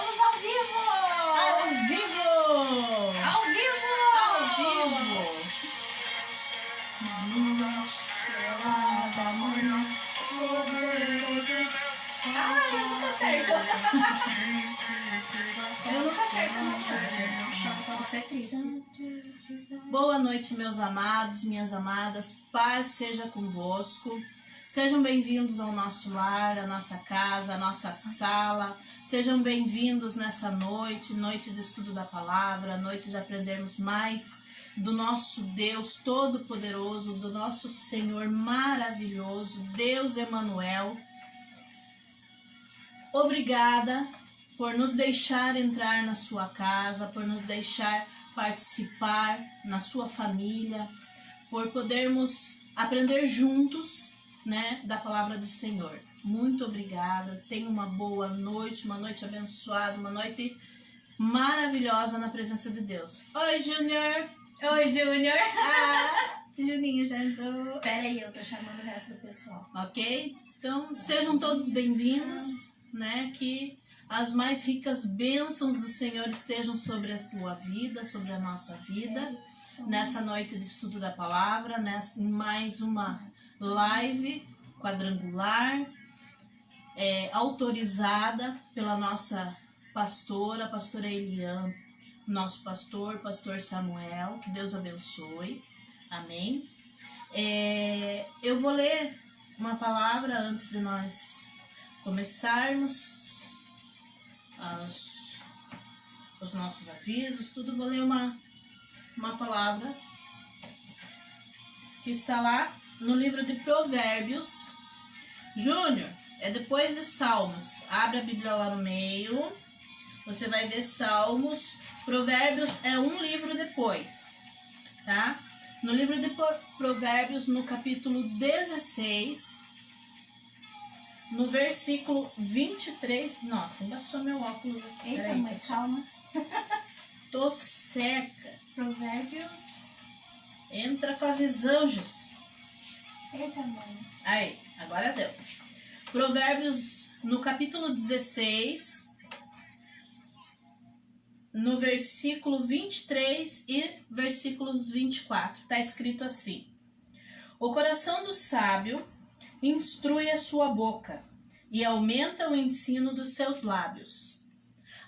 Estamos ao vivo! Ao vivo! Ao vivo! Ao vivo! Ah, eu nunca acerto. Eu nunca acerto. Você é triste. Boa noite, meus amados, minhas amadas. Paz seja convosco. Sejam bem-vindos ao nosso lar, à nossa casa, à nossa sala. Sejam bem-vindos nessa noite, noite de estudo da palavra, noite de aprendermos mais do nosso Deus Todo-Poderoso, do nosso Senhor maravilhoso, Deus Emanuel. Obrigada por nos deixar entrar na sua casa, por nos deixar participar na sua família, por podermos aprender juntos, né, da palavra do Senhor. Muito obrigada. Tenha uma boa noite, uma noite abençoada, uma noite maravilhosa na presença de Deus. Oi, Júnior. Oi, Júnior. Juninho já entrou. Pera aí, eu tô chamando o resto do pessoal. Ok? Então, sejam todos bem-vindos, né? Que as mais ricas bênçãos do Senhor estejam sobre a tua vida, sobre a nossa vida, nessa noite de estudo da palavra, em mais uma live quadrangular, autorizada pela nossa pastora, pastora Eliane, nosso pastor Samuel, que Deus abençoe, amém. Eu vou ler uma palavra antes de nós começarmos os nossos avisos, tudo. Vou ler uma palavra que está lá no livro de Provérbios. Júnior, é depois de Salmos. Abre a Bíblia lá no meio. Você vai ver Salmos. Provérbios é um livro depois, tá? No livro de Provérbios, no capítulo 16, no versículo 23... Nossa, embaçou meu óculos aqui. Eita, mas calma. Tô seca. Provérbios. Entra com a visão, Jesus. Eita, mãe. Aí, agora deu. Provérbios, no capítulo 16, no versículo 23 e versículos 24. Tá escrito assim: o coração do sábio instrui a sua boca e aumenta o ensino dos seus lábios.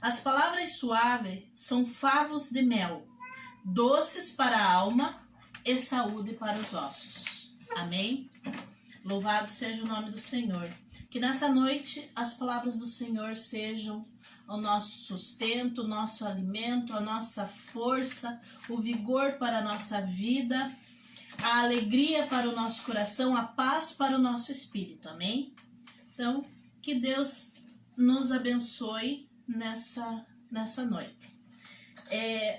As palavras suaves são favos de mel, doces para a alma e saúde para os ossos. Amém? Louvado seja o nome do Senhor. Que nessa noite as palavras do Senhor sejam o nosso sustento, o nosso alimento, a nossa força, o vigor para a nossa vida, a alegria para o nosso coração, a paz para o nosso espírito. Amém? Então, que Deus nos abençoe nessa noite.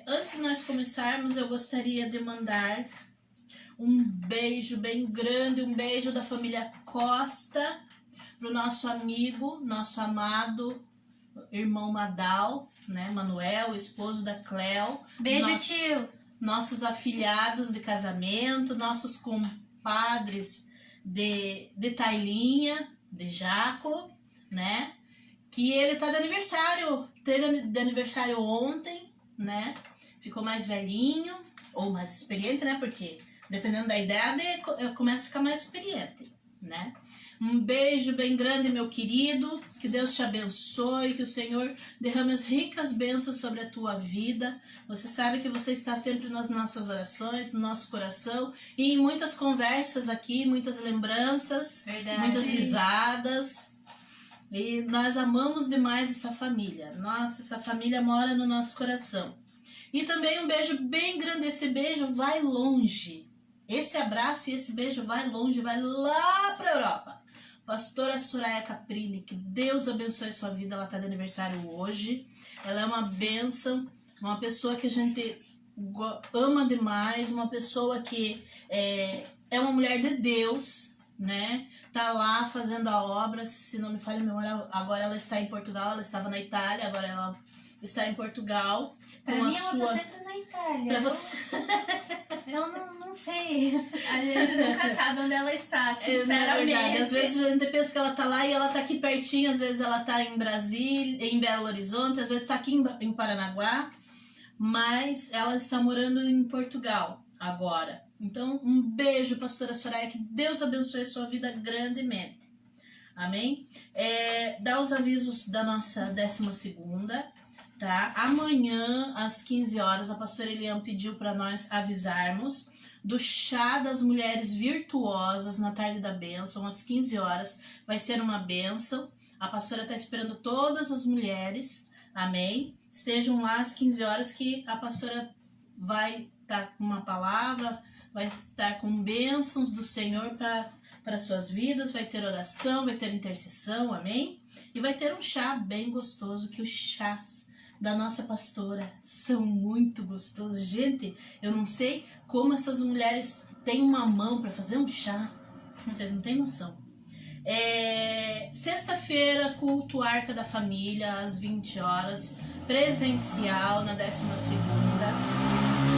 Antes de nós começarmos, eu gostaria de mandar um beijo bem grande, um beijo da família Costa para o nosso amigo, nosso amado irmão Madal, né, Manuel, esposo da Cleo. Beijo, tio. Nossos afilhados de casamento, nossos compadres de Tailinha, de Jaco, né? Que ele tá de aniversário, teve de aniversário ontem, né? Ficou mais velhinho, ou mais experiente, né? Porque dependendo da idade, eu começo a ficar mais experiente, né? Um beijo bem grande, meu querido. Que Deus te abençoe, que o Senhor derrame as ricas bênçãos sobre a tua vida. Você sabe que você está sempre nas nossas orações, no nosso coração, e em muitas conversas aqui, muitas lembranças, Verdade. muitas risadas. E nós amamos demais essa família. Nossa, essa família mora no nosso coração. E também um beijo bem grande. Esse beijo vai longe. Esse abraço e esse beijo vai longe, vai lá para a Europa. Pastora Soraya Caprini, que Deus abençoe sua vida. Ela está de aniversário hoje. Ela é uma bênção, uma pessoa que a gente ama demais, uma pessoa que é uma mulher de Deus, né? Tá lá fazendo a obra, se não me falha a memória, agora ela está em Portugal, ela estava na Itália, agora ela está em Portugal. Pra com a mim, ela sua... tá sempre na Itália. Pra você... Eu não sei. A gente nunca sabe onde ela está, É sinceramente. verdade. Às vezes a gente pensa que ela tá lá e ela tá aqui pertinho, às vezes ela tá em Brasília, em Belo Horizonte, às vezes tá aqui em Paranaguá, mas ela está morando em Portugal agora. Então, um beijo, pastora Soraya, que Deus abençoe a sua vida grandemente. Amém? Dá os avisos da nossa 12ª, tá? Amanhã, às 15 horas, a pastora Eliane pediu para nós avisarmos do chá das mulheres virtuosas na tarde da bênção, às 15 horas. Vai ser uma bênção. A pastora está esperando todas as mulheres, amém? Estejam lá às 15 horas que a pastora vai estar com uma palavra, vai estar com bênçãos do Senhor para suas vidas, vai ter oração, vai ter intercessão, amém? E vai ter um chá bem gostoso, que os chás da nossa pastora são muito gostosos. Gente, eu não sei como essas mulheres têm uma mão para fazer um chá, vocês não têm noção. Sexta-feira, culto Arca da Família, às 20 horas, presencial na 12ª.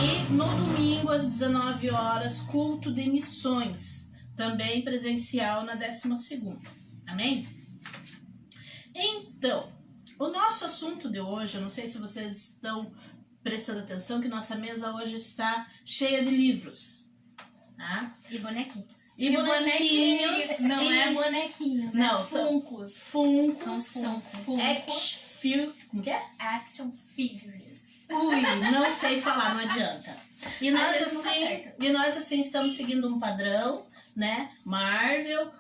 E no domingo, às 19 horas, culto de missões, também presencial na 12ª. Amém? Então, o nosso assunto de hoje, eu não sei se vocês estão prestando atenção, que nossa mesa hoje está cheia de livros. Tá? E bonequinhos. E bonequinhos. Não é bonequinhos, Não, é são funcos. Funcos. São Como que é? Action figures. Ui, não sei falar, não adianta. E nós, Às vezes nunca acerta. assim, estamos seguindo um padrão, né? Marvel,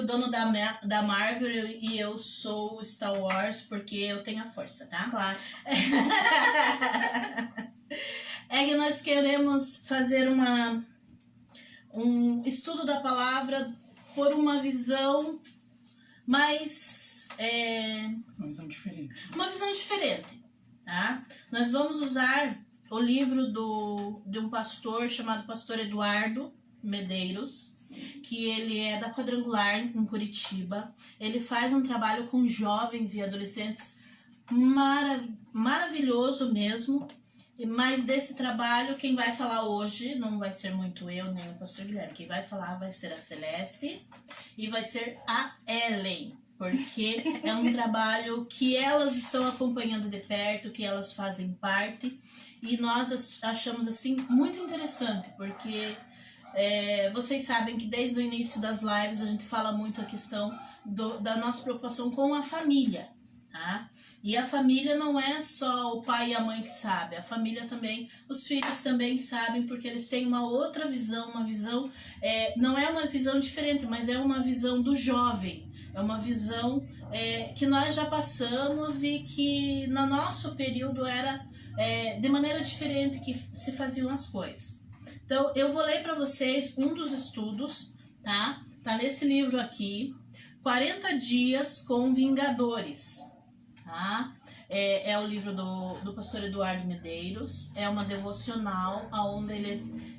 dono da Marvel, e eu sou Star Wars porque eu tenho a força, tá? Clássico. É que nós queremos fazer um estudo da palavra por uma visão mais... Uma visão diferente. Uma visão diferente, tá? Nós vamos usar o livro de um pastor chamado Pastor Eduardo Medeiros, que ele é da Quadrangular, em Curitiba. Ele faz um trabalho com jovens e adolescentes maravilhoso mesmo. Mas desse trabalho, quem vai falar hoje não vai ser muito eu, nem o pastor Guilherme. Quem vai falar vai ser a Celeste e vai ser a Ellen, porque é um trabalho que elas estão acompanhando de perto, que elas fazem parte, e nós achamos assim muito interessante, porque vocês sabem que desde o início das lives a gente fala muito a questão da nossa preocupação com a família, tá? E a família não é só o pai e a mãe que sabem, a família também, os filhos também sabem, porque eles têm uma outra visão, não é uma visão diferente, mas é uma visão do jovem, é uma visão que nós já passamos e que no nosso período era de maneira diferente que se faziam as coisas. Então, eu vou ler para vocês um dos estudos, tá? Tá nesse livro aqui, 40 Dias com Vingadores. Tá? É o livro do pastor Eduardo Medeiros, é uma devocional onde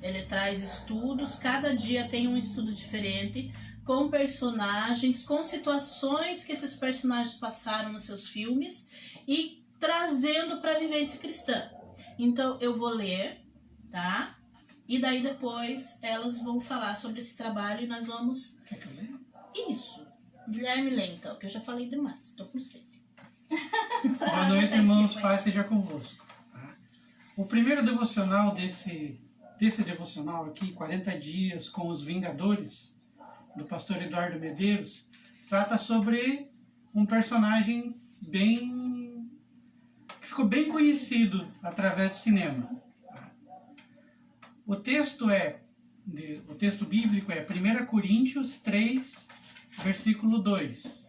ele traz estudos, cada dia tem um estudo diferente, com personagens, com situações que esses personagens passaram nos seus filmes e trazendo para a vivência cristã. Então eu vou ler, tá? E daí depois elas vão falar sobre esse trabalho e nós vamos... Quer que eu leia? Isso, Guilherme lê então, que eu já falei demais, tô com sede. Boa noite, irmãos, paz seja convosco. Tá? O primeiro devocional desse devocional aqui, 40 Dias com os Vingadores, do pastor Eduardo Medeiros, trata sobre um personagem que ficou bem conhecido através do cinema. Tá? O texto bíblico é 1 Coríntios 3, versículo 2.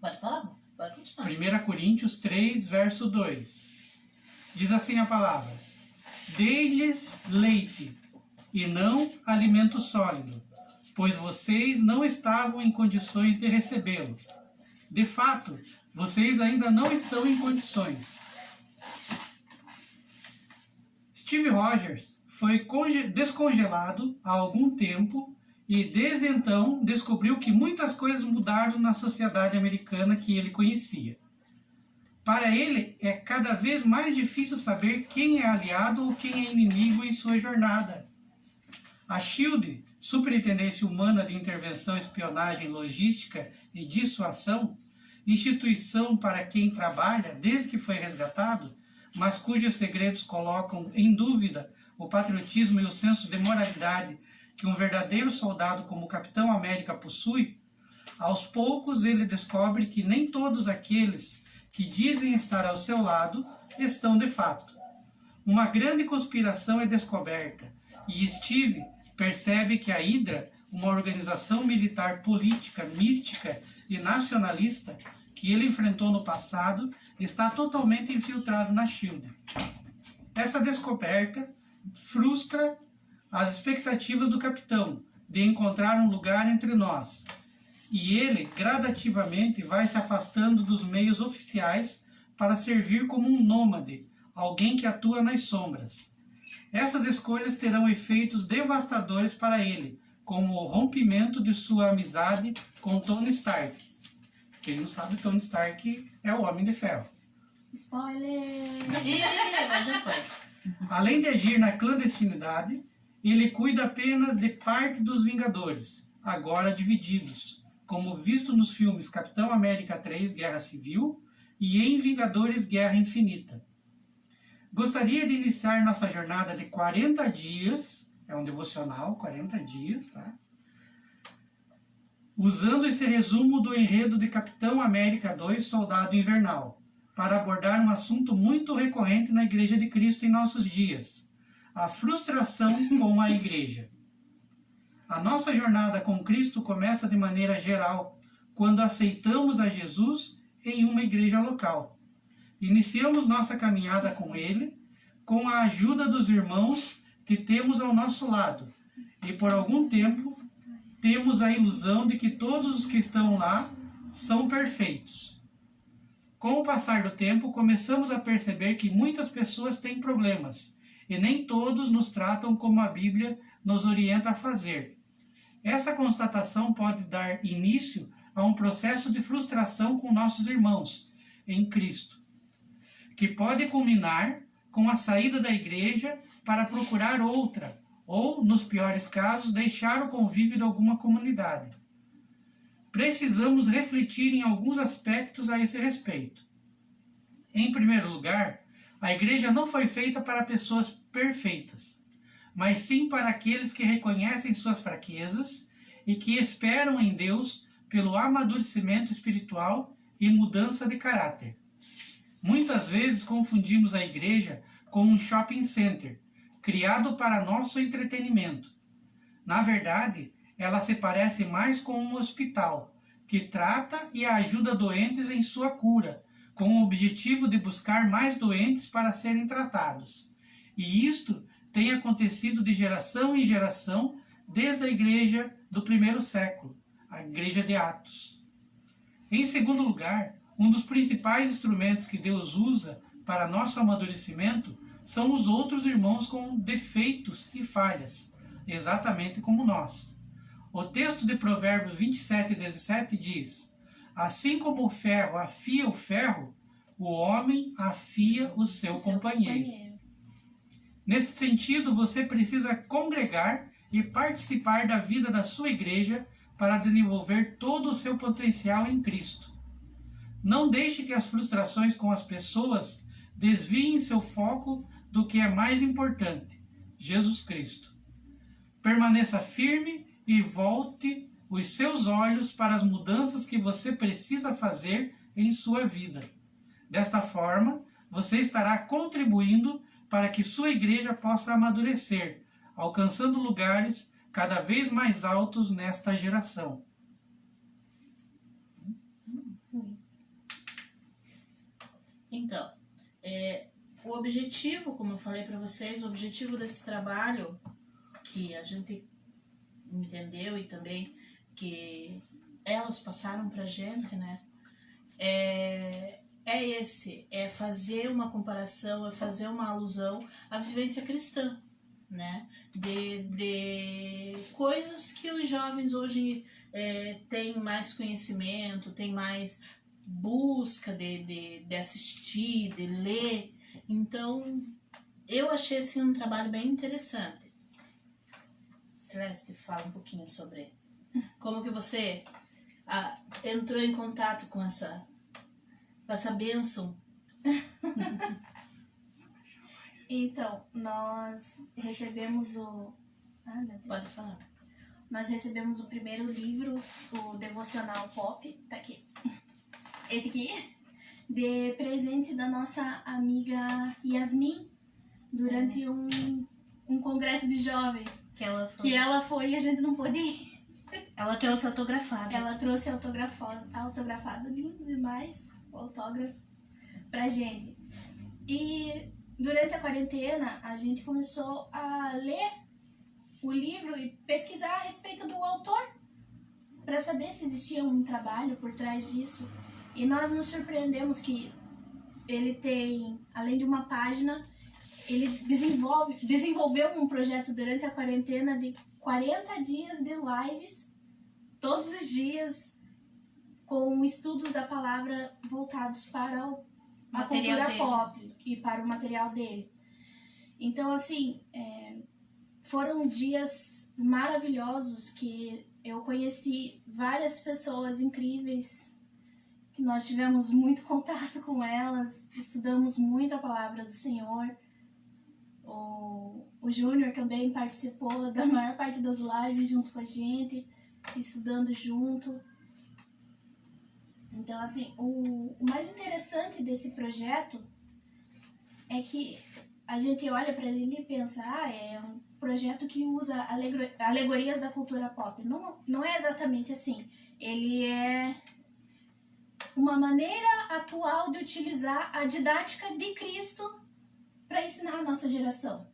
Pode falar? Pode continuar. 1 Coríntios 3, verso 2. Diz assim a palavra: dei-lhes leite, e não alimento sólido, pois vocês não estavam em condições de recebê-lo. De fato, vocês ainda não estão em condições. Steve Rogers foi descongelado há algum tempo e desde então descobriu que muitas coisas mudaram na sociedade americana que ele conhecia. Para ele, é cada vez mais difícil saber quem é aliado ou quem é inimigo em sua jornada. A SHIELD, Superintendência Humana de Intervenção, Espionagem, Logística e Dissuasão, instituição para quem trabalha desde que foi resgatado, mas cujos segredos colocam em dúvida o patriotismo e o senso de moralidade que um verdadeiro soldado como o Capitão América possui, aos poucos ele descobre que nem todos aqueles que dizem estar ao seu lado estão de fato. Uma grande conspiração é descoberta e Steve percebe que a Hydra, uma organização militar política, mística e nacionalista que ele enfrentou no passado, está totalmente infiltrado na SHIELD. Essa descoberta frustra as expectativas do capitão de encontrar um lugar entre nós, e ele gradativamente vai se afastando dos meios oficiais para servir como um nômade, alguém que atua nas sombras. Essas escolhas terão efeitos devastadores para ele, como o rompimento de sua amizade com Tony Stark. Quem não sabe, Tony Stark é o Homem de Ferro. Spoiler! Mas já foi. Além de agir na clandestinidade, ele cuida apenas de parte dos Vingadores, agora divididos, como visto nos filmes Capitão América 3, Guerra Civil, e em Vingadores Guerra Infinita. Gostaria de iniciar nossa jornada de 40 dias, é um devocional, 40 dias, tá? Usando esse resumo do enredo de Capitão América 2, Soldado Invernal, para abordar um assunto muito recorrente na Igreja de Cristo em nossos dias, a frustração com a Igreja. A nossa jornada com Cristo começa de maneira geral, quando aceitamos a Jesus em uma igreja local. Iniciamos nossa caminhada com Ele, com a ajuda dos irmãos que temos ao nosso lado, e por algum tempo temos a ilusão de que todos os que estão lá são perfeitos. Com o passar do tempo, começamos a perceber que muitas pessoas têm problemas, e nem todos nos tratam como a Bíblia nos orienta a fazer. Essa constatação pode dar início a um processo de frustração com nossos irmãos em Cristo, que pode culminar com a saída da igreja para procurar outra, ou, nos piores casos, deixar o convívio de alguma comunidade. Precisamos refletir em alguns aspectos a esse respeito. Em primeiro lugar, a igreja não foi feita para pessoas perfeitas, mas sim para aqueles que reconhecem suas fraquezas e que esperam em Deus pelo amadurecimento espiritual e mudança de caráter. Muitas vezes confundimos a igreja com um shopping center, criado para nosso entretenimento. Na verdade, ela se parece mais com um hospital, que trata e ajuda doentes em sua cura, com o objetivo de buscar mais doentes para serem tratados. E isto tem acontecido de geração em geração desde a igreja do primeiro século, a igreja de Atos. Em segundo lugar, um dos principais instrumentos que Deus usa para nosso amadurecimento são os outros irmãos com defeitos e falhas, exatamente como nós. O texto de Provérbios 27:17 diz: assim como o ferro afia o ferro, o homem afia o seu companheiro. Nesse sentido, você precisa congregar e participar da vida da sua igreja para desenvolver todo o seu potencial em Cristo. Não deixe que as frustrações com as pessoas desviem seu foco do que é mais importante, Jesus Cristo. Permaneça firme e volte os seus olhos para as mudanças que você precisa fazer em sua vida. Desta forma, você estará contribuindo para que sua igreja possa amadurecer, alcançando lugares cada vez mais altos nesta geração. Então, o objetivo, como eu falei para vocês, o objetivo desse trabalho, que a gente entendeu e também que elas passaram para a gente, né? É fazer uma comparação, é fazer uma alusão à vivência cristã, né? De coisas que os jovens hoje têm mais conhecimento, têm mais busca de assistir, de ler. Então, eu achei assim um trabalho bem interessante. Celeste, fala um pouquinho sobre como que você entrou em contato com essa bênção. Então, nós recebemos o... Ah, meu Deus. Pode falar. Nós recebemos o primeiro livro, o Devocional Pop, tá aqui. Esse aqui, de presente da nossa amiga Yasmin, durante um congresso de jovens. Que ela foi e a gente não pôde ir. Ela trouxe autografado. Ela trouxe autografado, lindo demais, o autógrafo pra gente. E durante a quarentena, a gente começou a ler o livro e pesquisar a respeito do autor, para saber se existia um trabalho por trás disso. E nós nos surpreendemos que ele tem, além de uma página, ele desenvolveu um projeto durante a quarentena de 40 dias de lives, todos os dias, com estudos da palavra voltados para a cultura pop e para o material dele. Então, assim, foram dias maravilhosos que eu conheci várias pessoas incríveis, que nós tivemos muito contato com elas, estudamos muito a palavra do Senhor. O Júnior também participou da maior parte das lives junto com a gente, estudando junto. Então, assim, o mais interessante desse projeto é que a gente olha para ele e pensa, é um projeto que usa alegorias da cultura pop. Não é exatamente assim. Ele é uma maneira atual de utilizar a didática de Cristo para ensinar a nossa geração.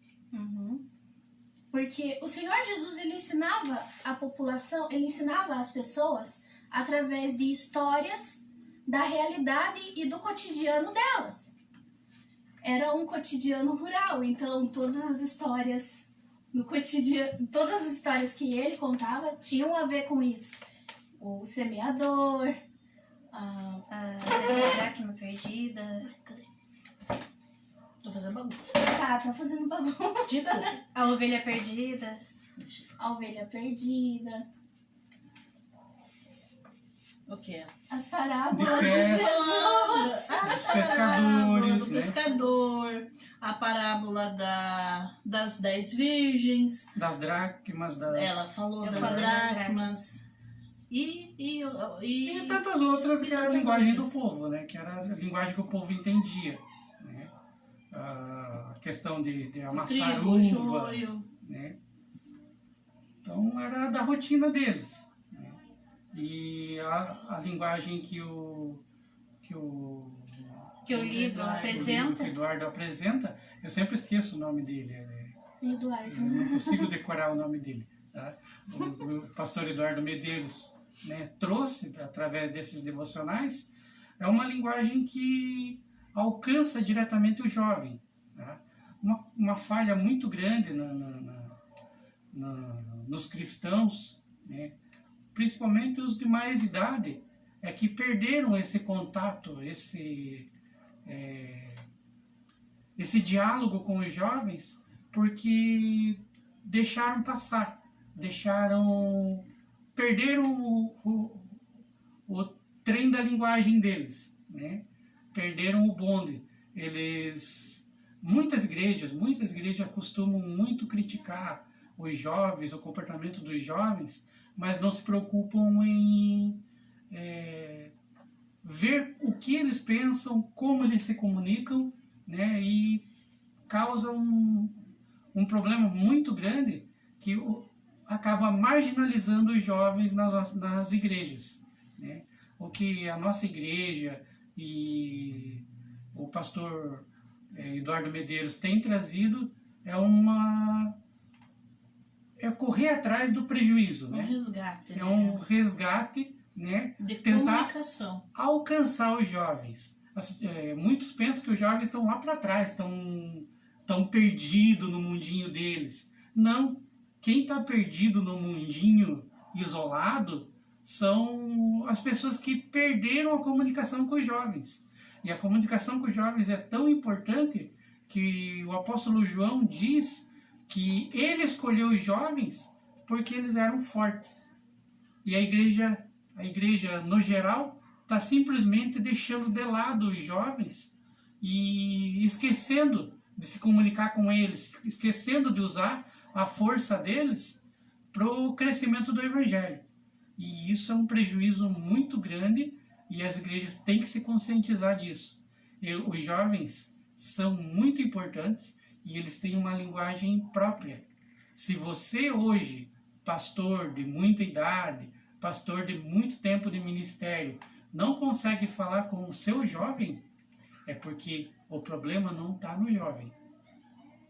Porque o Senhor Jesus, ele ensinava a população, ele ensinava as pessoas através de histórias da realidade e do cotidiano delas. Era um cotidiano rural, então todas as histórias no cotidiano, todas as histórias que ele contava tinham a ver com isso. O semeador, A dracma perdida. Cadê? Tô fazendo bagunça. tá fazendo bagunça. Desculpa. A ovelha perdida. A ovelha perdida. O quê? As parábolas De de pesca. Jesus. Os pescadores, do né? pescador, a parábola das 10 virgens, Das dracmas, ela falou Eu das falei das dracmas, e E tantas outras que era a tantas linguagem outras. do povo, né? Que era a linguagem que o povo entendia, né? A questão de amassar trigo, o uvas, joio. né? Então era da rotina deles, né? E a linguagem que o livro Eduardo. apresenta. que o Eduardo apresenta, eu sempre esqueço o nome dele. Eduardo. Eu não consigo decorar o nome dele. Tá? O pastor Eduardo Medeiros, né, trouxe, através desses devocionais, é uma linguagem que alcança diretamente o jovem. Tá? Uma falha muito grande nos cristãos, né, principalmente os de mais idade, é que perderam esse contato, esse diálogo com os jovens, porque deixaram passar, perderam o trem da linguagem deles, né? Perderam o bonde. Muitas igrejas costumam muito criticar os jovens, o comportamento dos jovens, mas não se preocupam em ver o que eles pensam, como eles se comunicam, né? E causa um problema muito grande que acaba marginalizando os jovens nas igrejas, né? O que a nossa igreja e o pastor Eduardo Medeiros tem trazido é correr atrás do prejuízo, Um né? resgate. É um resgate, né? de tentar comunicação. alcançar os jovens. Muitos pensam que os jovens estão lá para trás, estão perdidos no mundinho deles. Não. Quem está perdido no mundinho isolado são as pessoas que perderam a comunicação com os jovens. E a comunicação com os jovens é tão importante que o apóstolo João diz que ele escolheu os jovens porque eles eram fortes. E a igreja no geral, está simplesmente deixando de lado os jovens e esquecendo de se comunicar com eles, esquecendo de usar a força deles para o crescimento do evangelho. E isso é um prejuízo muito grande e as igrejas têm que se conscientizar disso. Os jovens são muito importantes e eles têm uma linguagem própria. Se você hoje, pastor de muita idade, pastor de muito tempo de ministério, não consegue falar com o seu jovem, é porque o problema não está no jovem.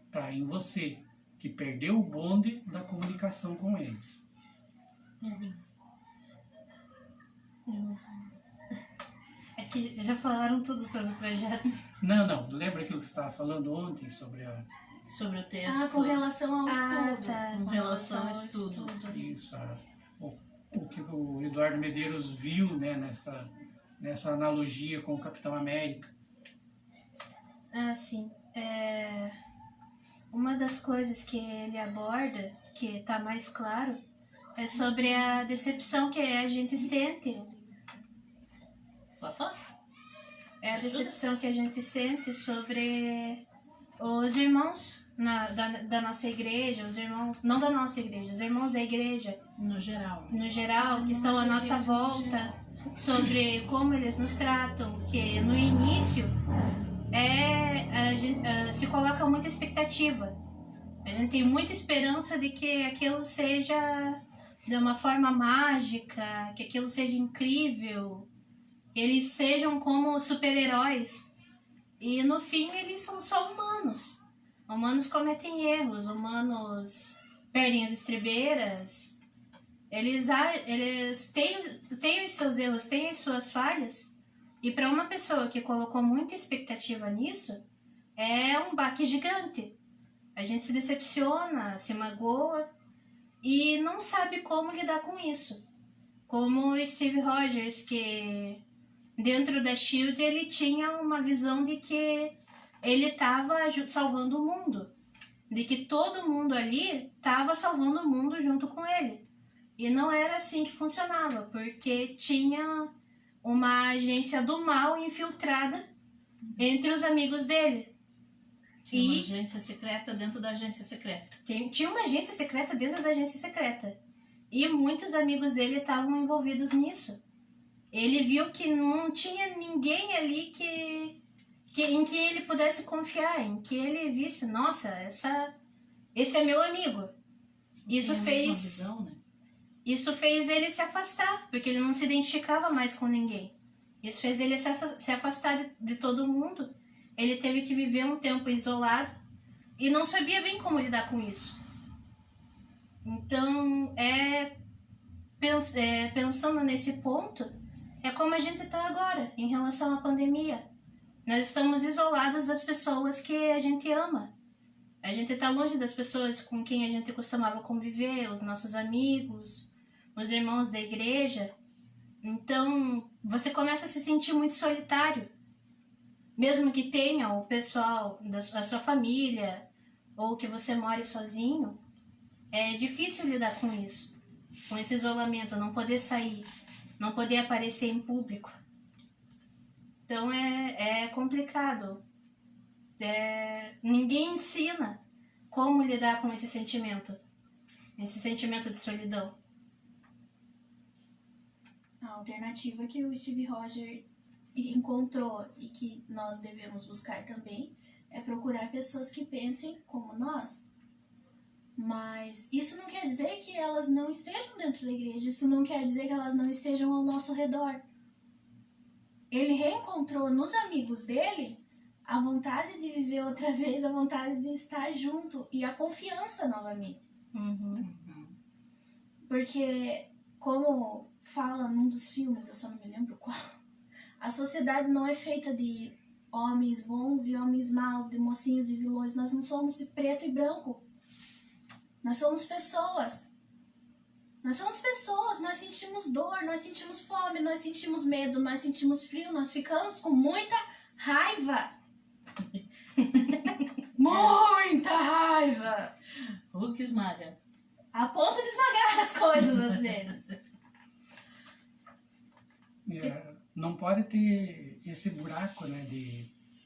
Está em você, que perdeu o bonde da comunicação com eles. É que já falaram tudo sobre o projeto. Não. Lembra aquilo que você estava falando ontem sobre Sobre o texto. com relação ao estudo. Tá. Com relação ao estudo. isso, o que o Eduardo Medeiros viu, né, nessa analogia com o Capitão América? Sim. Uma das coisas que ele aborda, que está mais claro, é sobre a decepção que a gente sente. Pode falar? É a decepção que a gente sente sobre os irmãos da nossa igreja, os irmãos, não da nossa igreja, os irmãos da igreja, No geral. no geral, que estão à nossa volta, sobre como eles nos tratam, que no início se coloca muita expectativa. A gente tem muita esperança de que aquilo seja de uma forma mágica, que aquilo seja incrível, que eles sejam como super-heróis. E no fim eles são só humanos. Humanos cometem erros, humanos perdem as estribeiras. Eles têm os seus erros, têm as suas falhas. E para uma pessoa que colocou muita expectativa nisso, é um baque gigante. A gente se decepciona, se magoa e não sabe como lidar com isso. Como o Steve Rogers, que dentro da SHIELD ele tinha uma visão de que ele estava salvando o mundo. De que todo mundo ali estava salvando o mundo junto com ele. E não era assim que funcionava, porque tinha uma agência do mal infiltrada entre os amigos dele. Tinha uma agência secreta dentro da agência secreta. Tinha uma agência secreta dentro da agência secreta. E muitos amigos dele estavam envolvidos nisso. Ele viu que não tinha ninguém ali em que ele pudesse confiar, em que ele visse, nossa, esse é meu amigo. Isso Tinha a mesma fez, visão, né? isso fez ele se afastar, porque ele não se identificava mais com ninguém. Isso fez ele se afastar de todo mundo. Ele teve que viver um tempo isolado e não sabia bem como lidar com isso. Então, pensando nesse ponto, é como a gente está agora, em relação à pandemia. Nós estamos isolados das pessoas que a gente ama. A gente está longe das pessoas com quem a gente costumava conviver, os nossos amigos, os irmãos da igreja. Então, você começa a se sentir muito solitário. Mesmo que tenha o pessoal da sua família, ou que você more sozinho, é difícil lidar com isso. Com esse isolamento, não poder sair, não poder aparecer em público. Então é complicado. Ninguém ensina como lidar com esse sentimento de solidão. A alternativa que o Steve Rogers encontrou e que nós devemos buscar também é procurar pessoas que pensem como nós. Mas isso não quer dizer que elas não estejam dentro da igreja, isso não quer dizer que elas não estejam ao nosso redor. Ele reencontrou nos amigos dele a vontade de viver outra vez, a vontade de estar junto e a confiança novamente. Porque, como fala num dos filmes, eu só não me lembro qual, a sociedade não é feita de homens bons e homens maus, de mocinhos e vilões. Nós não somos de preto e branco. Nós somos pessoas. Nós somos pessoas, nós sentimos dor, nós sentimos fome, nós sentimos medo, nós sentimos frio, nós ficamos com muita raiva. Muita raiva. Hulk esmaga. A ponto de esmagar as coisas às vezes. Não pode ter esse buraco, né,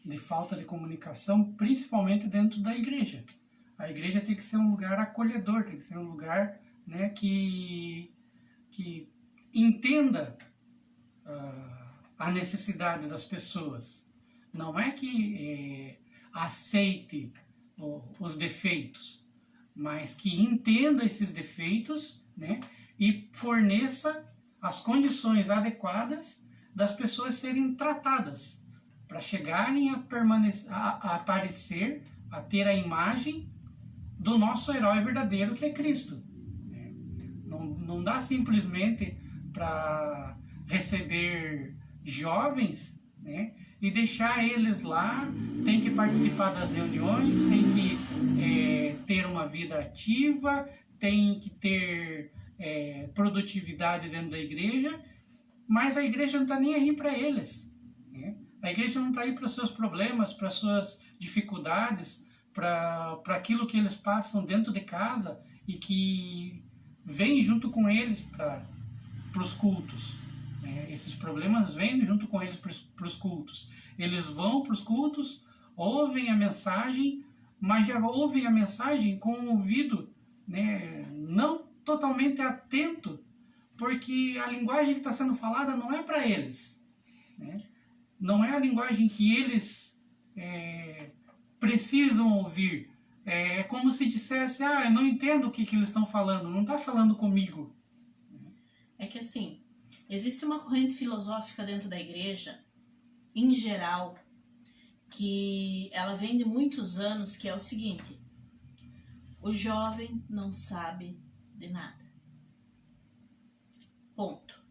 de falta de comunicação, principalmente dentro da igreja. A igreja tem que ser um lugar acolhedor, tem que ser um lugar, né, que entenda a necessidade das pessoas. Não é que aceite os defeitos, mas que entenda esses defeitos, né, e forneça as condições adequadas das pessoas serem tratadas, para chegarem a aparecer, a ter a imagem do nosso herói verdadeiro, que é Cristo. Não dá simplesmente para receber jovens, né, e deixar eles lá, tem que participar das reuniões, tem que ter uma vida ativa, tem que ter produtividade dentro da igreja, mas a igreja não está nem aí para eles, né? A igreja não está aí para os seus problemas, para as suas dificuldades, para aquilo que eles passam dentro de casa e que vem junto com eles para os cultos, né? Esses problemas vêm junto com eles para os cultos. Eles vão para os cultos, ouvem a mensagem, mas já ouvem a mensagem com o ouvido, né, não totalmente atento, porque a linguagem que está sendo falada não é para eles, né? Não é a linguagem que eles precisam ouvir. É como se dissesse, eu não entendo o que eles estão falando, não está falando comigo. É que assim, existe uma corrente filosófica dentro da igreja, em geral, que ela vem de muitos anos, que é o seguinte: o jovem não sabe de nada. Ponto.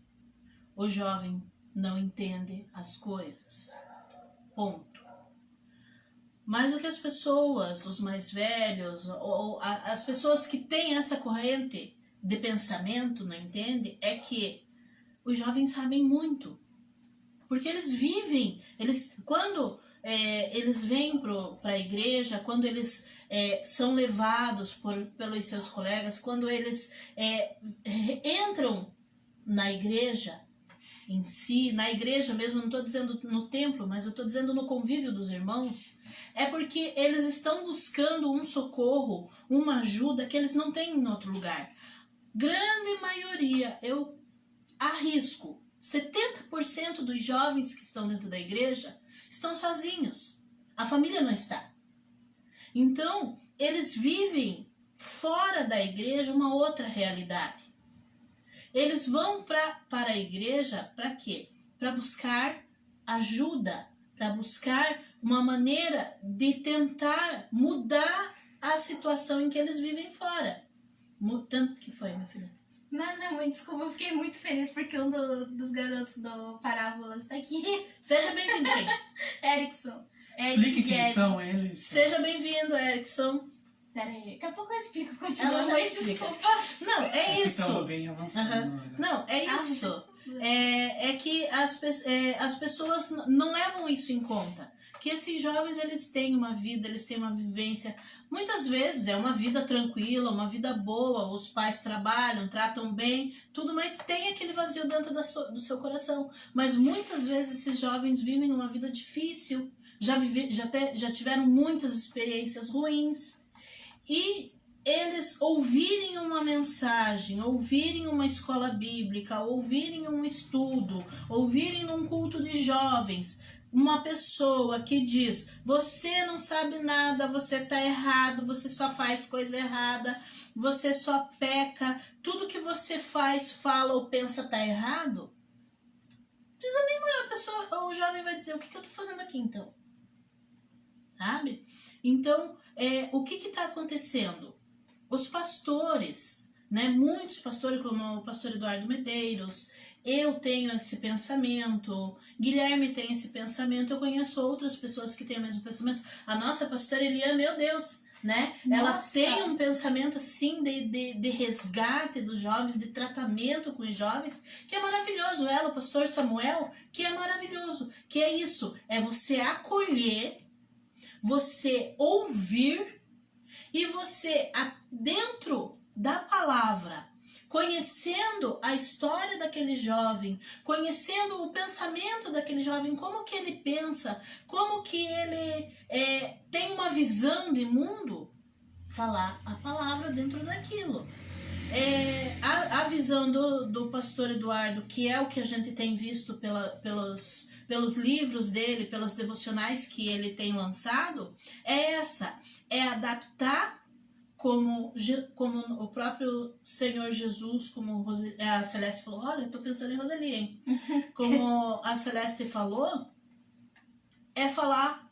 O jovem não entende as coisas. Ponto. Mas o que as pessoas, os mais velhos, ou as pessoas que têm essa corrente de pensamento não entendem, é que os jovens sabem muito. Porque eles vivem, quando eles vêm para a igreja, quando eles são levados pelos seus colegas, quando eles entram na igreja em si, na igreja mesmo, não estou dizendo no templo, mas eu estou dizendo no convívio dos irmãos, é porque eles estão buscando um socorro, uma ajuda que eles não têm em outro lugar. Grande maioria, eu arrisco, 70% dos jovens que estão dentro da igreja estão sozinhos. A família não está. Então, eles vivem fora da igreja uma outra realidade. Eles vão para a igreja para quê? Para buscar ajuda, para buscar uma maneira de tentar mudar a situação em que eles vivem fora. Tanto que foi, minha filha? Não, mãe, desculpa, eu fiquei muito feliz porque um dos garotos do Parábolas está aqui. Seja bem-vindo, Erickson. Explique quem são eles. Seja bem-vindo, Erickson. Pera aí, daqui a pouco eu explico, continua, Ela já mãe, explica. desculpa. Não, é isso. Estava bem avançado. Não, é isso. É que as pessoas não levam isso em conta. Que esses jovens, eles têm uma vida, eles têm uma vivência. Muitas vezes é uma vida tranquila, uma vida boa, os pais trabalham, tratam bem, tudo, mas tem aquele vazio dentro do seu coração. Mas muitas vezes esses jovens vivem uma vida difícil, já tiveram muitas experiências ruins. E eles ouvirem uma mensagem, ouvirem uma escola bíblica, ouvirem um estudo, ouvirem num culto de jovens, uma pessoa que diz: você não sabe nada, você tá errado, você só faz coisa errada, você só peca, tudo que você faz, fala ou pensa tá errado, desanima a pessoa, o jovem vai dizer: o que eu tô fazendo aqui então? Sabe? Então, o que está acontecendo? Os pastores, né, muitos pastores, como o pastor Eduardo Medeiros, eu tenho esse pensamento, Guilherme tem esse pensamento, eu conheço outras pessoas que têm o mesmo pensamento. A nossa pastora Eliane, meu Deus, né? Ela Nossa. tem um pensamento assim de resgate dos jovens, de tratamento com os jovens, que é maravilhoso. Ela, o pastor Samuel, que é maravilhoso. Que é isso, é você acolher, você ouvir e você, dentro da palavra, conhecendo a história daquele jovem, conhecendo o pensamento daquele jovem, como que ele pensa, como que ele tem uma visão de mundo, falar a palavra dentro daquilo. A visão do pastor Eduardo, que é o que a gente tem visto pelos livros dele, pelas devocionais que ele tem lançado, é essa, é adaptar como o próprio Senhor Jesus, como a Celeste falou, olha, eu tô pensando em Roseli, hein? Como a Celeste falou, é falar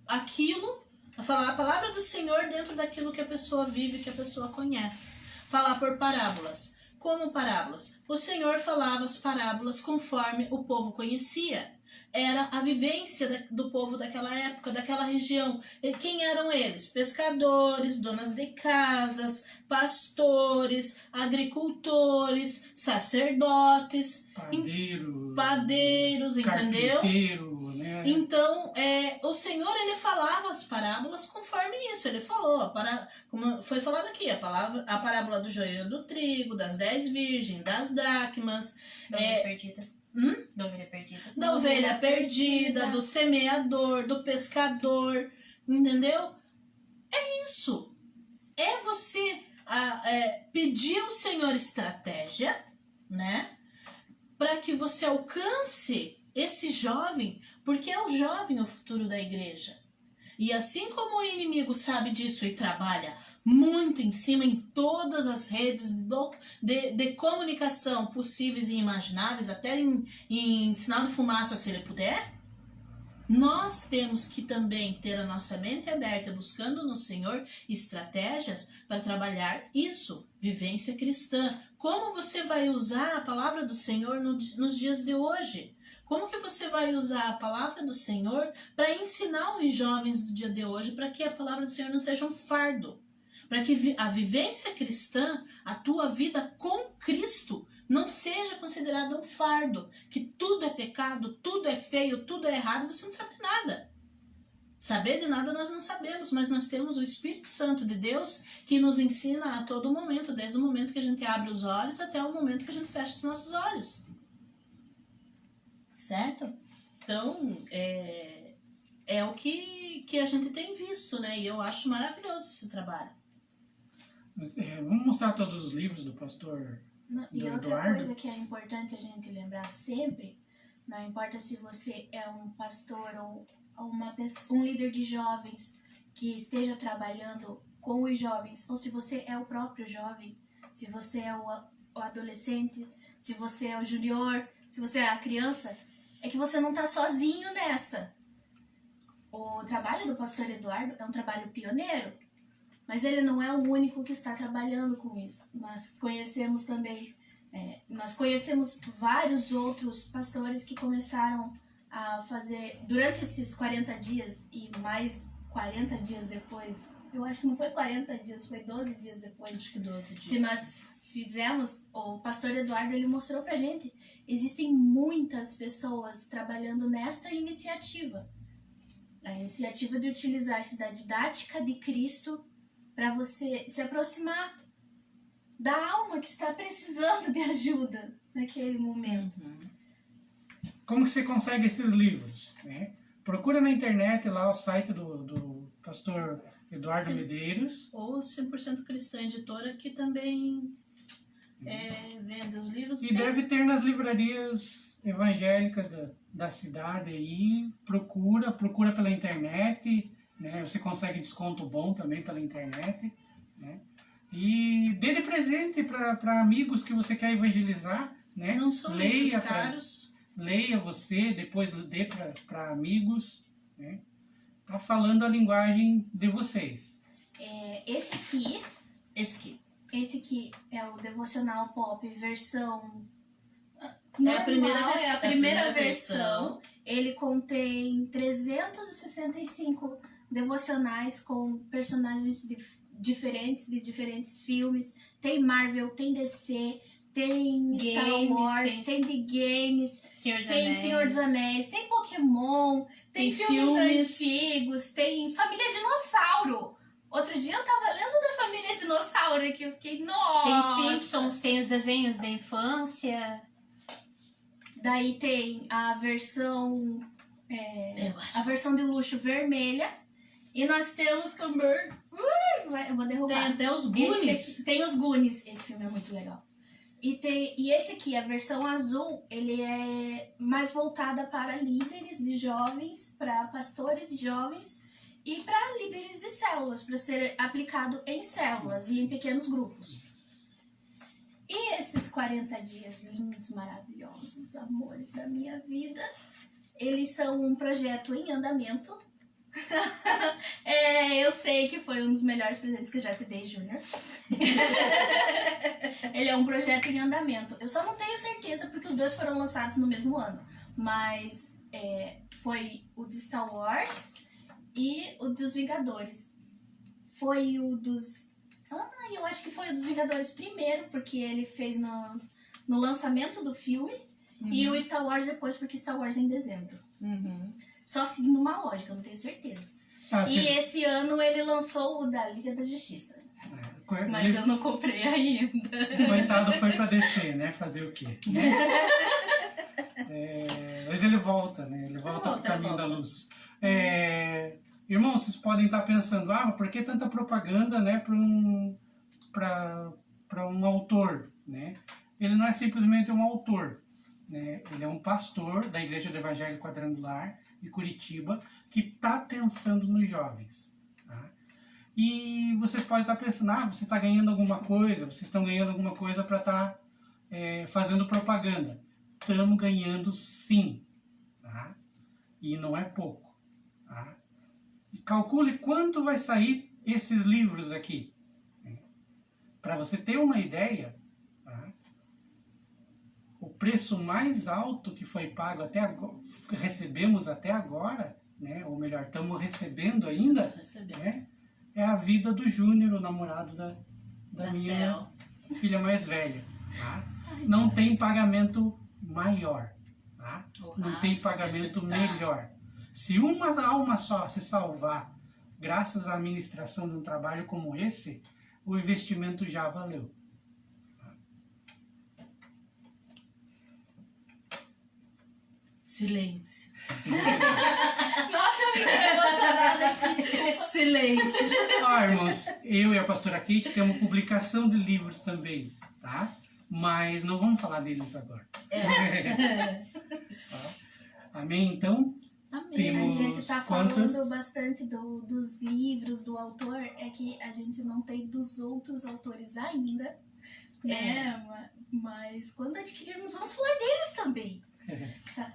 aquilo, falar a palavra do Senhor dentro daquilo que a pessoa vive, que a pessoa conhece. Falar por parábolas. Como parábolas? O Senhor falava as parábolas conforme o povo conhecia. Era a vivência do povo daquela época, daquela região. E quem eram eles? Pescadores, donas de casas, pastores, agricultores, sacerdotes, padeiros, entendeu? Né? Então, o Senhor, ele falava as parábolas conforme isso. Ele falou, como foi falado aqui, a parábola do joio do trigo, das 10 virgens, das dracmas. Da ovelha perdida. Da ovelha perdida. Da ovelha perdida, do semeador, do pescador, entendeu? É isso. É você pedir ao Senhor estratégia, né? Para que você alcance esse jovem, porque é o jovem o futuro da igreja. E assim como o inimigo sabe disso e trabalha muito em cima em todas as redes de comunicação possíveis e imagináveis, até em sinal de fumaça se ele puder, nós temos que também ter a nossa mente aberta, buscando no Senhor estratégias para trabalhar isso, vivência cristã. Como você vai usar a palavra do Senhor nos dias de hoje? Como que você vai usar a palavra do Senhor para ensinar os jovens do dia de hoje, para que a palavra do Senhor não seja um fardo? Para que a vivência cristã, a tua vida com Cristo, não seja considerada um fardo, que tudo é pecado, tudo é feio, tudo é errado, você não sabe nada. Saber de nada nós não sabemos, mas nós temos o Espírito Santo de Deus que nos ensina a todo momento, desde o momento que a gente abre os olhos até o momento que a gente fecha os nossos olhos. Certo? Então, é o que a gente tem visto, né? E eu acho maravilhoso esse trabalho. Vamos mostrar todos os livros do pastor E outra Eduardo. coisa que é importante a gente lembrar sempre, não importa se você é um pastor ou um líder de jovens que esteja trabalhando com os jovens, ou se você é o próprio jovem, se você é o adolescente, se você é o junior, se você é a criança, é que você não está sozinho nessa. O trabalho do pastor Eduardo é um trabalho pioneiro, mas ele não é o único que está trabalhando com isso. Nós conhecemos também, nós conhecemos vários outros pastores que começaram a fazer, durante esses 40 dias e mais 40 dias depois, eu acho que não foi 40 dias, foi 12 dias depois. Acho que 12 dias. Que nós fizemos, o pastor Eduardo, ele mostrou pra gente, existem muitas pessoas trabalhando nesta iniciativa. A iniciativa de utilizar-se da didática de Cristo para você se aproximar da alma que está precisando de ajuda naquele momento. Como que você consegue esses livros? Né? Procura na internet lá o site do pastor Eduardo Medeiros. Ou 100% Cristã Editora, que também vende os livros. E deve ter nas livrarias evangélicas da cidade aí. Procura pela internet, né? Você consegue desconto bom também pela internet, né? E dê de presente para amigos que você quer evangelizar, né? Não são livros caros. Leia você, depois dê para amigos, né? Tá falando a linguagem de vocês. Esse aqui, esse aqui é o Devocional Pop versão É a primeira normal, é a primeira versão. versão. Ele contém 365 devocionais com personagens diferentes, de diferentes filmes. Tem Marvel, tem DC, tem Star Games, Wars, tem The Games, Senhor dos tem Anéis. Senhor dos Anéis, tem Pokémon, tem Tem filmes filmes. antigos, tem Família Dinossauro. Outro dia eu tava lendo da Família Dinossauro aqui, eu fiquei, Tem nossa! Simpsons, tem os desenhos da infância. Daí tem a versão Eu acho. a versão de luxo vermelha. E nós temos também. Eu vou derrubar. Tem até os Esse Goonies. aqui- tem os Goonies. Esse filme é muito legal. E esse aqui, a versão azul, ele é mais voltada para líderes de jovens, para pastores de jovens e para líderes de células, para ser aplicado em células e em pequenos grupos. E esses 40 dias lindos, maravilhosos, amores da minha vida, eles são um projeto em andamento. Eu sei que foi um dos melhores presentes que eu já te dei, Júnior. Ele é um projeto em andamento. Eu só não tenho certeza porque os dois foram lançados no mesmo ano. Mas foi o de Star Wars e o dos Vingadores. Foi o dos... eu acho que foi o dos Vingadores primeiro, porque ele fez no lançamento do filme. E o Star Wars depois, porque Star Wars é em dezembro. Uhum. Só seguindo uma lógica, eu não tenho certeza. Tá, E esse ano ele lançou o da Liga da Justiça. Mas ele, eu não comprei ainda. coitado, foi pra descer, né? Fazer o quê? Né? Mas ele volta, né? Ele volta pro caminho da luz. Irmãos, vocês podem estar pensando, por que tanta propaganda, né, para um autor, né? Ele não é simplesmente um autor, né? Ele é um pastor da Igreja do Evangelho Quadrangular de Curitiba que está pensando nos jovens. Tá? E você pode estar pensando, você está ganhando alguma coisa, vocês estão ganhando alguma coisa para estar fazendo propaganda. Estamos ganhando sim, tá? E não é pouco. Tá? E calcule quanto vai sair esses livros aqui. Para você ter uma ideia, tá? O preço mais alto que foi pago até agora, recebemos até agora, né? Ou melhor, estamos recebendo ainda, Estamos recebendo. né? É a vida do Júnior, o namorado da minha Céu. filha mais velha. Tá? Não tem pagamento maior. Tá? O Não Rafa, tem que a pagamento gente tá- melhor. Se uma alma só se salvar, graças à administração de um trabalho como esse, o investimento já valeu. Silêncio. Nossa, eu fiquei emocionada aqui. Silêncio. Irmãos, eu e a pastora Kate temos publicação de livros também, tá? Mas não vamos falar deles agora. Tá? Amém? Então, Amém. Temos A gente tá quantas? falando bastante dos livros, do autor, é que a gente não tem dos outros autores ainda. Mas quando adquirirmos, vamos falar deles também.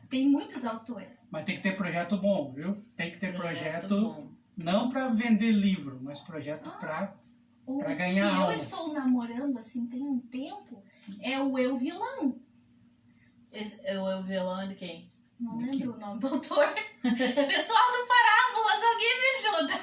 Tem muitos autores. mas tem que ter projeto bom, viu? Tem que ter projeto bom. não para vender livro, mas projeto O Pra ganhar que eu almas. estou namorando, assim, tem um tempo, é o Eu Vilão. Eu violão de quem? Não lembro o nome do autor. Pessoal do Parábolas, alguém me ajuda.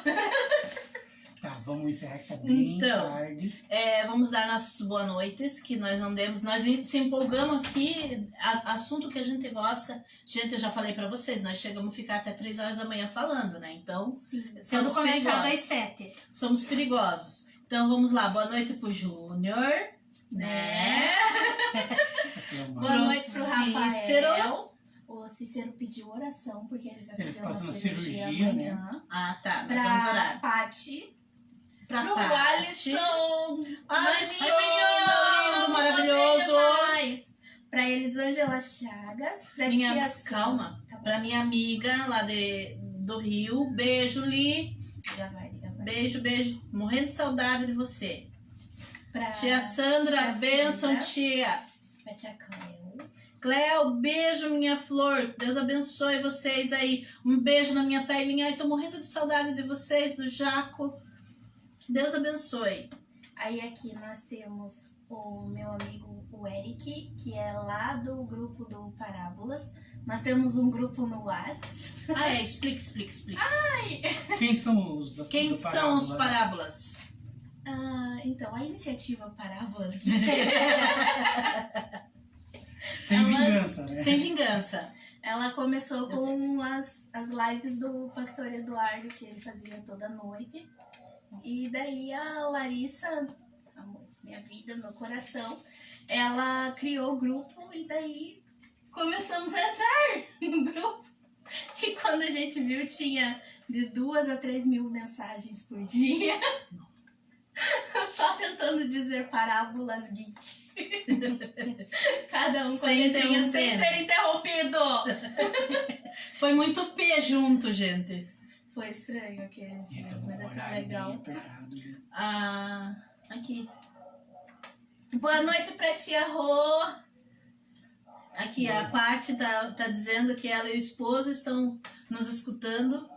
Tá, vamos encerrar que tá bem Então, tarde. Vamos dar nossas boas noites, que nós não demos. Nós se empolgamos aqui, assunto que a gente gosta. Gente, eu já falei pra vocês, nós chegamos a ficar até 3 horas da manhã falando, né? Então, Sim. Quando somos começar perigosos. das 7. Somos perigosos. Então, vamos lá. Boa noite pro Júnior, né? Boa noite pro Cícero. Rafael. O Cícero pediu oração, porque ele vai Ele fazer uma faz uma cirurgia cirurgia, amanhã. Ah, tá. Nós vamos Pra orar. Paty. Pra Pro Paty. Alisson. Alisson, Amo maravilhoso. você demais. Pra Elisângela Chagas. Pra Minha, tia Sandra. calma. Tá bom. Pra minha amiga lá do Rio. Beijo, Li. Já vai. Beijo, beijo. Morrendo de saudade de você. Pra Tia Sandra, tia benção, Sandra. tia. Pra tia Cleo. Cleo, beijo, minha flor. Deus abençoe vocês aí. Um beijo na minha Tailinha. Ai, tô morrendo de saudade de vocês, do Jaco. Deus abençoe. Aí aqui nós temos o meu amigo, o Eric, que é lá do grupo do Parábolas. Nós temos um grupo no Whats. Explica. Quem são os Quem do são os Parábola? parábolas? Então, a iniciativa Parábolas... Sem vingança, né? Sem vingança. Ela começou Eu sei. com as lives do pastor Eduardo, que ele fazia toda noite. E daí a Larissa, amor, minha vida, meu coração, ela criou o grupo e daí começamos a entrar no grupo. E quando a gente viu, tinha de 2 a 3 mil mensagens por dia. Só tentando dizer parábolas geek. Cada um Sem sem ser interrompido. Foi muito P junto, gente. Foi estranho aqueles dias, Então, mas é tão horário legal. bem apertado, né? Aqui. Boa noite pra tia Rô. Aqui, a Paty tá dizendo que ela e o esposo estão nos escutando.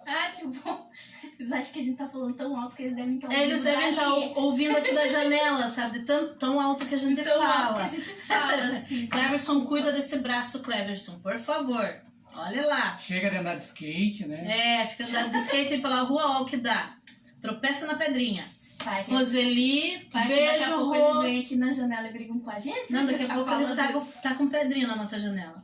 Ah, que bom. Eles acham que a gente tá falando tão alto que eles devem estar ouvindo. Eles devem estar dali. ouvindo aqui da janela, sabe? Tão alto que a gente Tão alto fala. que a gente fala, assim. Cleverson, cuida desse braço, Cleverson, por favor. Olha lá. Chega de andar de skate, né? Fica andando de skate pela rua, ó o que dá. Tropeça na pedrinha. Pai, Roseli, pai, que daqui a beijo, pouco eles Rô. vêm aqui na janela e brigam com a gente. Não, daqui a pouco eles falando tá com pedrinha na nossa janela.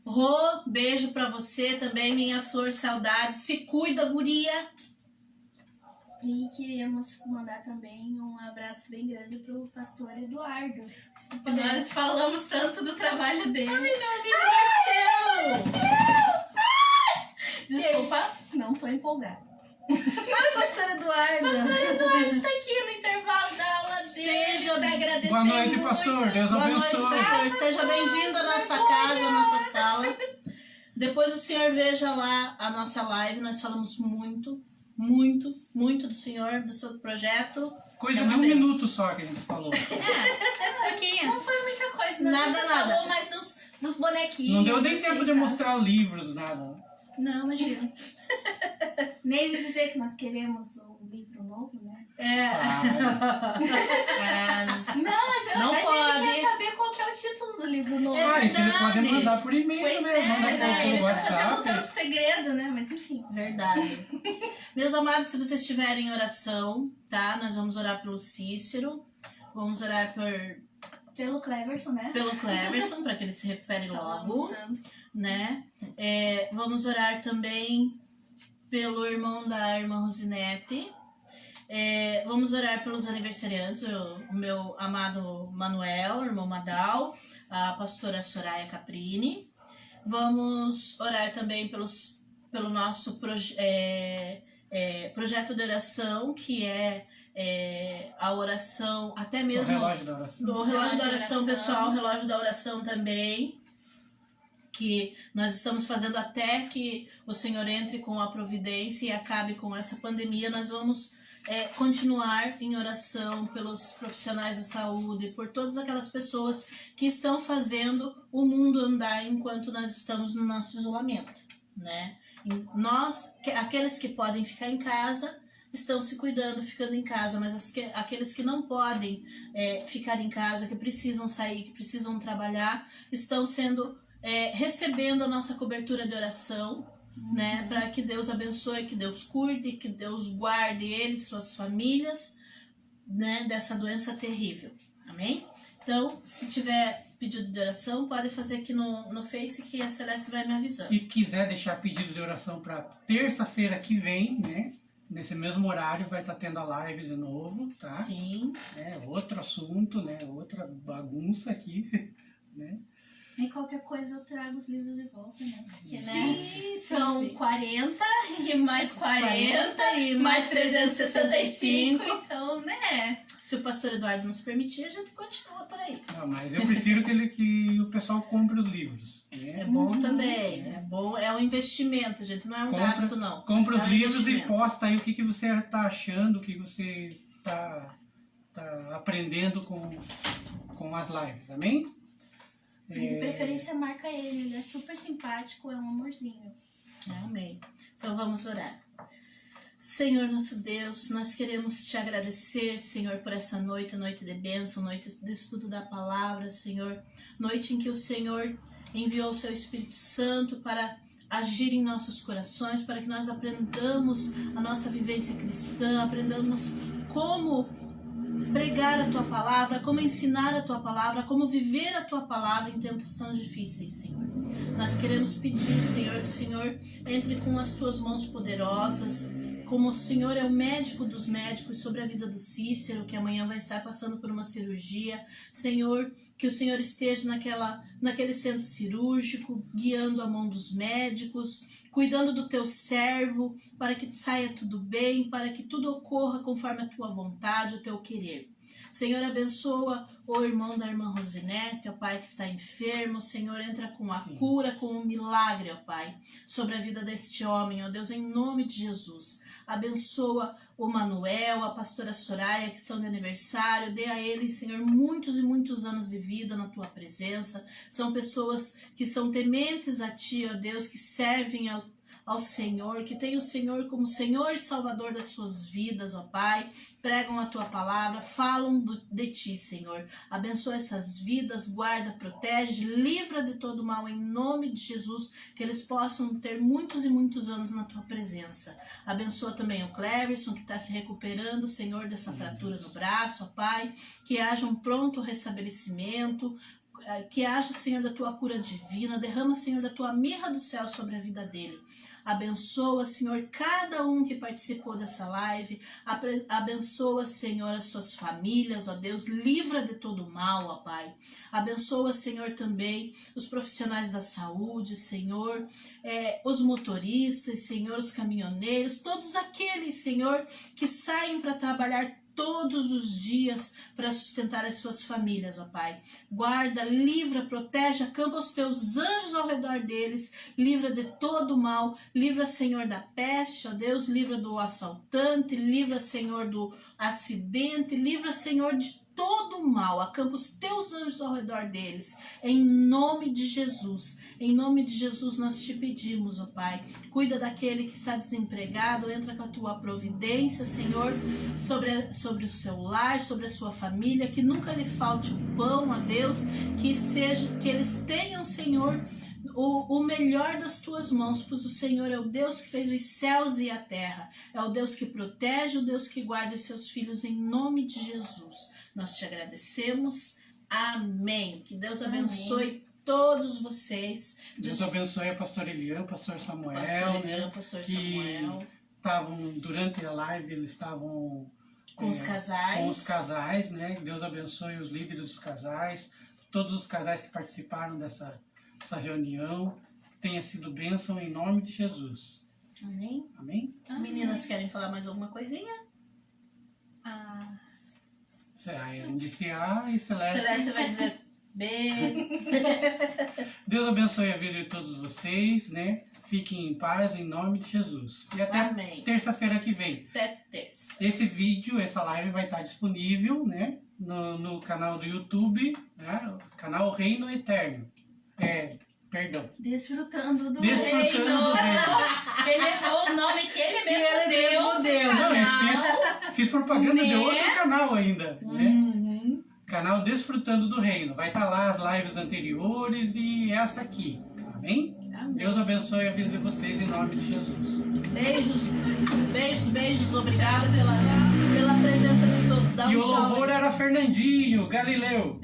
Rô, beijo pra você também, minha flor, saudade. Se cuida, guria. E queríamos mandar também um abraço bem grande pro pastor Eduardo. Nós falamos tanto do trabalho dele. Ai, meu amigo Desculpa, não tô empolgada. Ai, pastor Eduardo. Pastor Eduardo está aqui no intervalo da aula dele. Seja pra agradecer Boa noite, muito. pastor. Deus Boa abençoe. noite, pastor. Seja bem-vindo à nossa casa, à nossa sala. Depois o senhor veja lá a nossa live. Nós falamos muito do senhor, do seu projeto. Coisa É de uma um benção. minuto só que a gente falou. Pouquinho. Não foi muita coisa, né? Nada, A gente nada. falou mais dos bonequinhos. Não deu nem assim, tempo de sabe? mostrar livros, nada. Não, imagina. Nem de dizer que nós queremos um livro novo, né? Não, mas Não a gente pode. quer saber qual que é o título do livro novo. É Isso ele verdade. pode mandar por e-mail, Pois né? é, Manda né? pelo Ele tá fazendo WhatsApp. tanto segredo, né? Mas enfim. Verdade. Meus amados, se vocês estiverem em oração, tá? Nós vamos orar pelo Cícero. Vamos orar Pelo Cleverson, né? pelo Cleverson, para que ele se recupere logo, Falamos tanto. né? Vamos orar também pelo irmão da irmã Rosinete. Vamos orar pelos aniversariantes, o meu amado Manuel, o irmão Madal, a pastora Soraya Caprini. Vamos orar também pelo nosso projeto de oração, que é a oração, até O mesmo relógio da oração. o relógio da Relógio da oração, oração. pessoal, o relógio da oração também, que nós estamos fazendo até que o Senhor entre com a providência e acabe com essa pandemia. Nós vamos continuar em oração pelos profissionais de saúde, por todas aquelas pessoas que estão fazendo o mundo andar enquanto nós estamos no nosso isolamento, né? Aqueles que podem ficar em casa, estão se cuidando, ficando em casa, mas aqueles que não podem ficar em casa, que precisam sair, que precisam trabalhar, estão recebendo a nossa cobertura de oração, né, para que Deus abençoe, que Deus cuide, que Deus guarde eles, suas famílias, né, dessa doença terrível, amém? Então, se tiver pedido de oração, pode fazer aqui no Face, que a Celeste vai me avisando. E quiser deixar pedido de oração para terça-feira que vem, né? Nesse mesmo horário vai estar tendo a live de novo, tá? Sim. Outro assunto, né? Outra bagunça aqui, né? E qualquer coisa eu trago os livros de volta, né? Porque, Sim, né? São sim. 40 e mais 40 e mais 365. Então, né? Se o pastor Eduardo nos permitir, a gente continua por aí. Não, mas eu prefiro que o pessoal compre os livros. É Né? bom também, é bom, é um investimento, gente, não é um gasto, não. Compra os É um livros e investimento. posta aí o que você está achando, o que você está aprendendo com as lives, amém? E de preferência marca ele é super simpático, é um amorzinho. Amém. Então vamos orar. Senhor nosso Deus, nós queremos te agradecer, Senhor, por essa noite de bênção, noite de estudo da palavra, Senhor, noite em que o Senhor enviou o seu Espírito Santo para agir em nossos corações, para que nós aprendamos a nossa vivência cristã, aprendamos como pregar a Tua Palavra, como ensinar a Tua Palavra, como viver a Tua Palavra em tempos tão difíceis, Senhor. Nós queremos pedir, Senhor, que o Senhor entre com as Tuas mãos poderosas, como o Senhor é o médico dos médicos, sobre a vida do Cícero, que amanhã vai estar passando por uma cirurgia. Senhor, que o Senhor esteja naquele centro cirúrgico, guiando a mão dos médicos, cuidando do teu servo, para que saia tudo bem, para que tudo ocorra conforme a tua vontade, o teu querer. Senhor, abençoa o irmão da irmã Rosinete, ó Pai, que está enfermo. Senhor, entra com a cura, com um milagre, ó Pai, sobre a vida deste homem, ó Deus, em nome de Jesus. Abençoa o Manuel, a pastora Soraya, que estão de aniversário. Dê a eles, Senhor, muitos e muitos anos de vida na Tua presença. São pessoas que são tementes a Ti, ó Deus, que servem ao Senhor, que tem o Senhor como Senhor e Salvador das suas vidas, ó Pai, pregam a Tua palavra, falam de Ti, Senhor. Abençoa essas vidas, guarda, protege, livra de todo mal em nome de Jesus, que eles possam ter muitos e muitos anos na Tua presença. Abençoa também o Cleverson, que está se recuperando, Senhor, dessa fratura no braço, ó Pai, que haja um pronto restabelecimento, que haja, Senhor, da Tua cura divina, derrama, Senhor, da Tua mirra do céu sobre a vida dele. Abençoa, Senhor, cada um que participou dessa live. Abençoa, Senhor, as suas famílias, ó Deus. Livra de todo mal, ó Pai. Abençoa, Senhor, também os profissionais da saúde, Senhor, os motoristas, Senhor, os caminhoneiros, todos aqueles, Senhor, que saem para trabalhar todos os dias para sustentar as suas famílias, ó Pai. Guarda, livra, protege, acampa os teus anjos ao redor deles, livra de todo o mal, livra, Senhor, da peste, ó Deus, livra do assaltante, livra, Senhor, do acidente, livra, Senhor, de todo o mal, acampa os teus anjos ao redor deles, em nome de Jesus. Em nome de Jesus nós te pedimos, ó Pai, cuida daquele que está desempregado, entra com a tua providência, Senhor, sobre o seu lar, sobre a sua família, que nunca lhe falte o pão, ó Deus, que eles tenham, Senhor, o melhor das tuas mãos, pois o Senhor é o Deus que fez os céus e a terra, é o Deus que protege, o Deus que guarda os seus filhos, em nome de Jesus. Nós te agradecemos. Amém. Que Deus abençoe todos vocês. Deus abençoe a pastora Eliane, o pastor Samuel, pastor Samuel. Estavam, durante a live, eles estavam com os casais. Com os casais, né? Deus abençoe os líderes dos casais, todos os casais que participaram dessa reunião. Que tenha sido bênção em nome de Jesus. Amém. Amém? Meninas, querem falar mais alguma coisinha? Eu disse A e Celeste vai dizer B. Deus abençoe a vida de todos vocês, né? Fiquem em paz em nome de Jesus. E até terça-feira que vem. Até terça. Esse vídeo, essa live vai estar disponível, né? No canal do YouTube, né? Canal Reino Eterno. Desfrutando do Reino. Ele errou o nome que ele mesmo deu. Não, eu fiz propaganda de outro canal ainda, né? Canal Desfrutando do Reino. Vai estar lá as lives anteriores e essa aqui. Amém? Amém. Deus abençoe a vida de vocês em nome de Jesus. Beijos. Obrigada pela presença de todos. E o louvor era Fernandinho, Galileu.